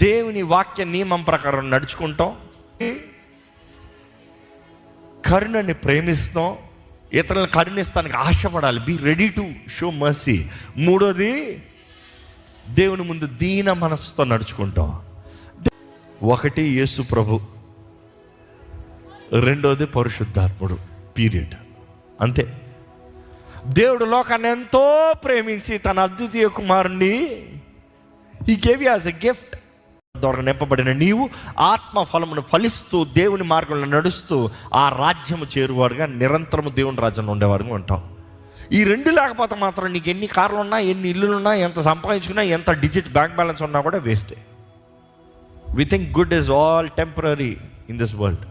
దేవుని వాక్య నియమం ప్రకారం నడుచుకుంటాం, కరుణని ప్రేమిస్తాం, ఇతరులను కరుణిస్తానికి ఆశపడాలి. Be ready to show mercy. మూడోది, దేవుని ముందు దీన మనసుతో నడుచుకుంటాం. ఒకటి యేసు ప్రభు, రెండోది పరిశుద్ధాత్ముడు. పీరియడ్. అంతే. దేవుడు లోకాన్ని ఎంతో ప్రేమించి తన అద్వితీయ కుమారుణ్ణి He gave you as a gift. ద్వారా నింపబడిన నీవు ఆత్మ ఫలమును ఫలిస్తూ దేవుని మార్గంలో నడుస్తూ ఆ రాజ్యము చేరువారుగా, నిరంతరము దేవుని రాజ్యంలో ఉండేవారుగా ఉంటావు. ఈ రెండు లేకపోతే మాత్రం నీకు ఎన్ని కార్లు ఉన్నా, ఎన్ని ఇల్లులున్నా, ఎంత సంపాదించుకున్నా, ఎంత డిజిట్ బ్యాంక్ బ్యాలెన్స్ ఉన్నా కూడా వేస్టే. We think good is all temporary in this world.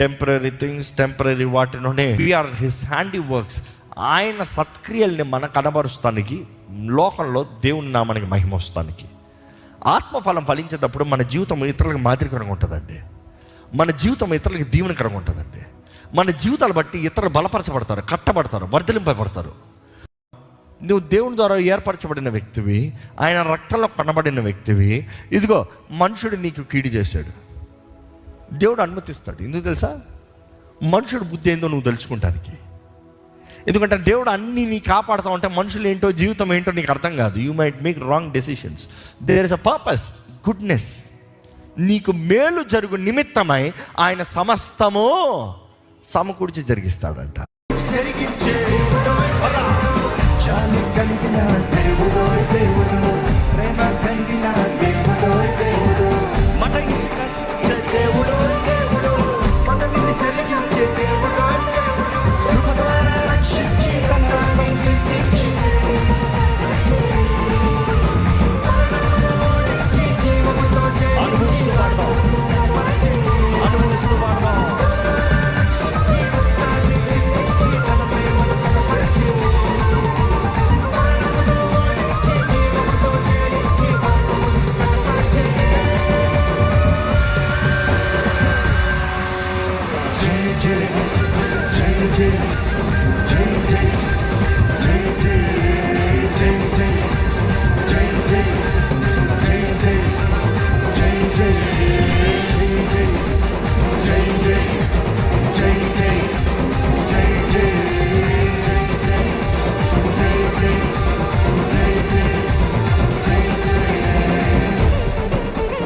Temporary things, temporary వాటిలోనే వీఆర్ హిస్ హ్యాండీ వర్క్స్. ఆయన సత్క్రియల్ని మనకు కనబరుస్తానికి, లోకంలో దేవుని నామానికి మహిమ వస్తానికి. ఆత్మఫలం ఫలించేటప్పుడు మన జీవితం ఇతరులకు మాదిరికరంగా ఉంటుందండి. మన జీవితం ఇతరులకు దీవెనకరంగా ఉంటుందండి. మన జీవితాలు బట్టి ఇతరులు బలపరచబడతారు, కట్టబడతారు, వర్ధలింపబడతారు. నువ్వు దేవుని ద్వారా ఏర్పరచబడిన వ్యక్తివి, ఆయన రక్తంలో కనబడిన వ్యక్తివి. ఇదిగో మనుషుడు నీకు కీడు చేశాడు, దేవుడు అనుమతిస్తాడు. ఎందుకు తెలుసా? మనుషుడు బుద్ధి ఏందో నువ్వు తెలుసుకుంటానికి. ఎందుకంటే దేవుడు అన్నీ నీ కాపాడుతూ ఉంటే మనుషులు ఏంటో, జీవితం ఏంటో నీకు అర్థం కాదు. You might make wrong decisions. There is a purpose, goodness. నీకు మేలు జరుగు నిమిత్తమై ఆయన సమస్తము సమకూర్చి జరిగిస్తాడంట. జరిగించే చాలు కలిగిన దేవుడు